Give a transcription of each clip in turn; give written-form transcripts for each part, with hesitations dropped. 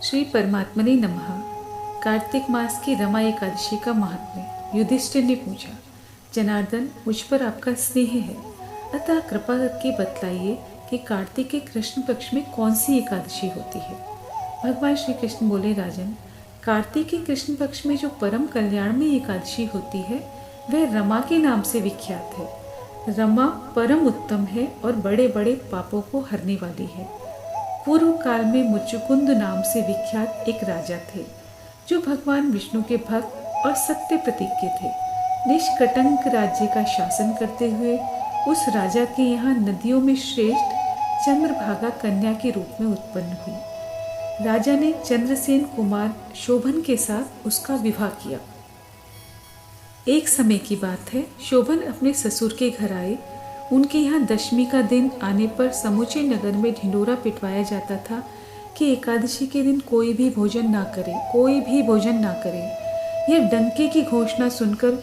श्री परमात्मने नमः। कार्तिक मास की रमा एकादशी का महात्म्य। युधिष्ठिर ने पूछा, जनार्दन, मुझ पर आपका स्नेह है, अतः कृपा करके बतलाइए कि कार्तिक के कृष्ण पक्ष में कौन सी एकादशी होती है। भगवान श्री कृष्ण बोले, राजन, कार्तिक के कृष्ण पक्ष में जो परम कल्याण में एकादशी होती है वह रमा के नाम से विख्यात है। रमा परम उत्तम है और बड़े बड़े पापों को हरने वाली है। पूर्व काल में मुचुकुंद नाम से विख्यात एक राजा थे जो भगवान विष्णु के भक्त और सत्य प्रतिज्ञ थे। निष्कटंक राज्य का शासन करते हुए उस राजा के यहाँ नदियों में श्रेष्ठ चंद्रभागा कन्या के रूप में उत्पन्न हुई। राजा ने चंद्रसेन कुमार शोभन के साथ उसका विवाह किया। एक समय की बात है, शोभन अपने ससुर के घर आए। उनके यहाँ दशमी का दिन आने पर समूचे नगर में ढिंडोरा पिटवाया जाता था कि एकादशी के दिन कोई भी भोजन ना करे, कोई भी भोजन ना करे। यह डंके की घोषणा सुनकर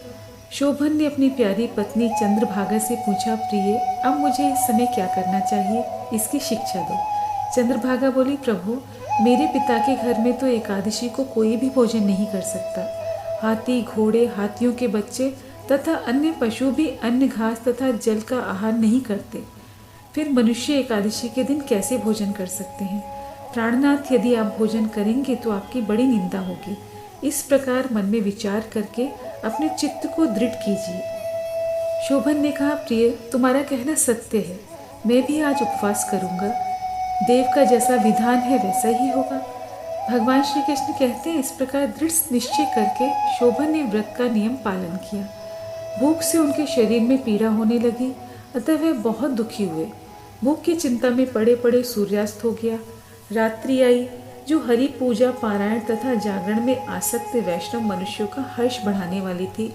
शोभन ने अपनी प्यारी पत्नी चंद्रभागा से पूछा, प्रिय, अब मुझे इस समय क्या करना चाहिए, इसकी शिक्षा दो। चंद्रभागा बोली, प्रभु, मेरे पिता के घर में तो एकादशी को कोई भी भोजन नहीं कर सकता। हाथी, घोड़े, हाथियों के बच्चे तथा अन्य पशु भी अन्न, घास तथा जल का आहार नहीं करते। फिर मनुष्य एकादशी के दिन कैसे भोजन कर सकते हैं? प्राणनाथ, यदि आप भोजन करेंगे तो आपकी बड़ी निंदा होगी। इस प्रकार मन में विचार करके अपने चित्त को दृढ़ कीजिए। शोभन ने कहा, प्रिय, तुम्हारा कहना सत्य है, मैं भी आज उपवास करूंगा। देव का जैसा विधान है वैसा ही होगा। भगवान श्री कृष्ण कहते हैं, इस प्रकार दृढ़ निश्चय करके शोभन ने व्रत का नियम पालन किया। भूख से उनके शरीर में पीड़ा होने लगी, अतः वे बहुत दुखी हुए। भूख की चिंता में पड़े पड़े सूर्यास्त हो गया। रात्रि आई जो हरि पूजा, पारायण तथा जागरण में आसक्त वैष्णव मनुष्यों का हर्ष बढ़ाने वाली थी,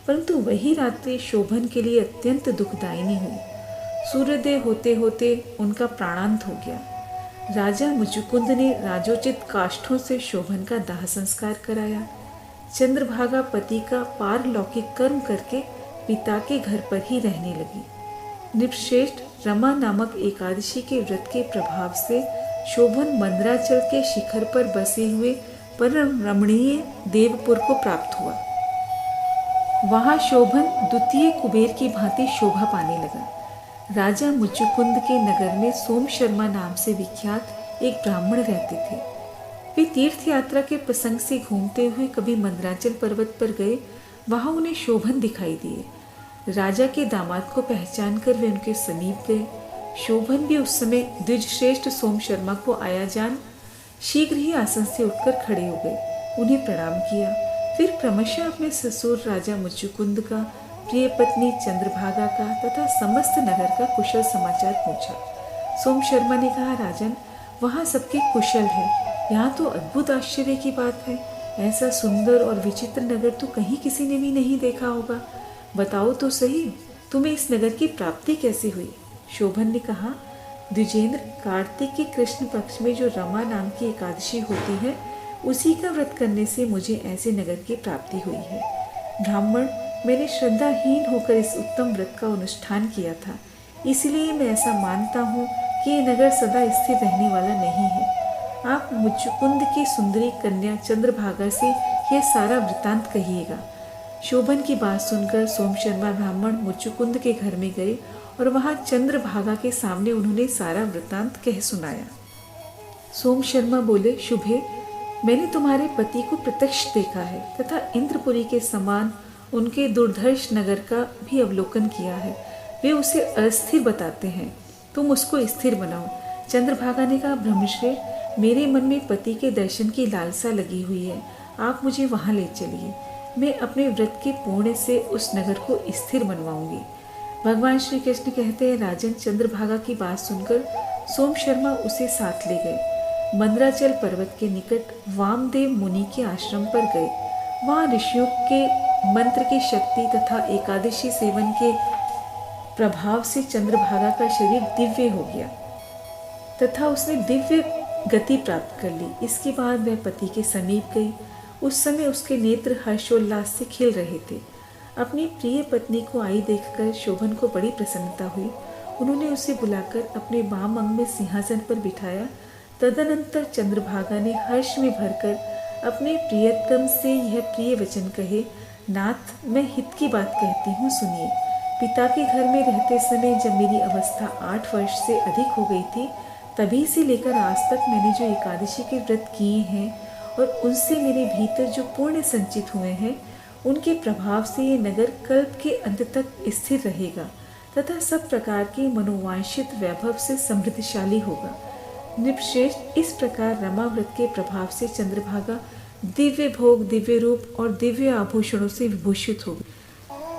परंतु वही रात्रि शोभन के लिए अत्यंत दुखदायिनी हुई। सूर्योदय होते होते उनका प्राणांत हो गया। राजा मुचुकुंद ने राजोचित काष्ठों से शोभन का दाह संस्कार कराया। चंद्रभागा पति का पारलौकिक कर्म करके पिता के घर पर ही रहने लगी। नृपश्रेष्ठ रमा नामक एकादशी के व्रत के प्रभाव से शोभन मंदराचल के शिखर पर बसे हुए परम रमणीय देवपुर को प्राप्त हुआ। वहां शोभन द्वितीय कुबेर की भांति शोभा पाने लगा। राजा मुचुकुंद के नगर में सोम शर्मा नाम से विख्यात एक ब्राह्मण रहते थे। वे तीर्थ यात्रा के प्रसंग से घूमते हुए कभी मंदराचल पर्वत पर गए। वहां उन्हें शोभन दिखाई दिए। राजा के दामाद को पहचान कर वे उनके समीप गए। शोभन भी उस समय द्विजश्रेष्ठ सोम शर्मा को आया जान शीघ्र ही आसन से उठकर खड़े हो गए, उन्हें प्रणाम किया। फिर क्रमशः अपने ससुर राजा मुचुकुंद का, प्रिय पत्नी चंद्रभागा का तथा समस्त नगर का कुशल समाचार पूछा। सोम शर्मा ने कहा, राजन, वहाँ सबके कुशल है। यहाँ तो अद्भुत आश्चर्य की बात है। ऐसा सुंदर और विचित्र नगर तो कहीं किसी ने भी नहीं देखा होगा। बताओ तो सही, तुम्हें इस नगर की प्राप्ति कैसे हुई? शोभन ने कहा, द्विजेंद्र, कार्तिक के कृष्ण पक्ष में जो रमा नाम की एकादशी होती है, उसी का व्रत करने से मुझे ऐसे नगर की प्राप्ति हुई है। ब्राह्मण, मैंने श्रद्धाहीन होकर इस उत्तम व्रत का अनुष्ठान किया था, इसलिए मैं ऐसा मानता हूँ कि ये नगर सदा स्थिर रहने वाला नहीं है। आप मुचुकुंद की सुंदरी कन्या चंद्रभागा से यह सारा वृतांत कहिएगा। शोभन की बात सुनकर सोम शर्मा ब्राह्मण मुचुकुंद के घर में गए और वहां चंद्रभागा के सामने उन्होंने सारा वृतांत कह सुनाया। सोम शर्मा बोले, शुभे, मैंने तुम्हारे पति को प्रत्यक्ष देखा है तथा इंद्रपुरी के समान उनके दुर्धर्ष नगर का भी अवलोकन किया है। वे उसे अस्थिर बताते हैं, तुम उसको स्थिर बनाओ। चंद्रभागा ने कहा, ब्रह्मश्रेष्ठ, मेरे मन में पति के दर्शन की लालसा लगी हुई है, आप मुझे वहाँ ले चलिए। मैं अपने व्रत के पुण्य से उस नगर को स्थिर बनवाऊंगी। भगवान श्री कृष्ण कहते हैं, राजन, चंद्रभागा की बात सुनकर सोम शर्मा उसे साथ ले गए। मंदराचल पर्वत के निकट वामदेव मुनि के आश्रम पर गए। वहाँ ऋषियों के मंत्र की शक्ति तथा एकादशी सेवन के प्रभाव से चंद्रभागा का शरीर दिव्य हो गया तथा उसने दिव्य गति प्राप्त कर ली। इसके बाद वह पति के समीप गई। उस समय उसके नेत्र हर्षोल्लास से खिल रहे थे। अपनी प्रिय पत्नी को आई देखकर शोभन को बड़ी प्रसन्नता हुई। उन्होंने उसे बुलाकर अपने वाम अंग में सिंहासन पर बिठाया तदनंतर चंद्रभागा ने हर्ष में भरकर अपने प्रियतम से यह प्रिय वचन कहे, नाथ, मैं हित की बात कहती हूँ, सुनिए। पिता के घर में रहते समय जब मेरी अवस्था 8 वर्ष से अधिक हो गई थी, तभी से लेकर आज तक मैंने जो एकादशी के व्रत किए हैं और उनसे मेरे भीतर जो पुण्य संचित हुए हैं, उनके प्रभाव से ये नगर कल्प के अंत तक स्थिर रहेगा तथा सब प्रकार के मनोवांछित वैभव से समृद्धशाली होगा। नृपश्रेष्ठ, इस प्रकार रमा व्रत के प्रभाव से चंद्रभागा दिव्य भोग, दिव्य रूप और दिव्य आभूषणों से विभूषित हो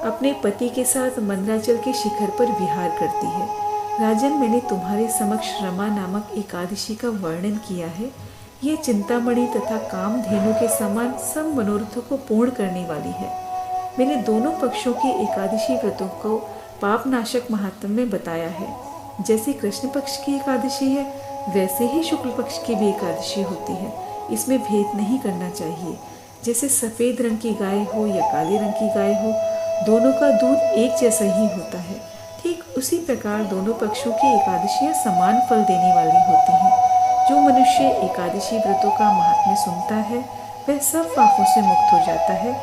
अपने पति के साथ मंदराचल के शिखर पर विहार करती है। राजन, मैंने तुम्हारे समक्ष रमा नामक एकादशी का वर्णन किया है। यह चिंतामणि तथा कामधेनु के समान सब मनोरथों को पूर्ण करने वाली है। मैंने दोनों पक्षों के एकादशी व्रतों को पापनाशक महात्म्य में बताया है। जैसे कृष्ण पक्ष की एकादशी है, वैसे ही शुक्ल पक्ष की भी एकादशी होती है। इसमें भेद नहीं करना चाहिए। जैसे सफ़ेद रंग की गाय हो या काले रंग की गाय हो, दोनों का दूध एक जैसा ही होता है। ठीक उसी प्रकार दोनों पक्षों की एकादशियाँ समान फल देने वाली होती हैं। जो मनुष्य एकादशी व्रतों का महात्म्य सुनता है, वह सब पापों से मुक्त हो जाता है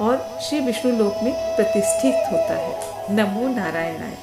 और श्री विष्णु लोक में प्रतिष्ठित होता है। नमो नारायणाय।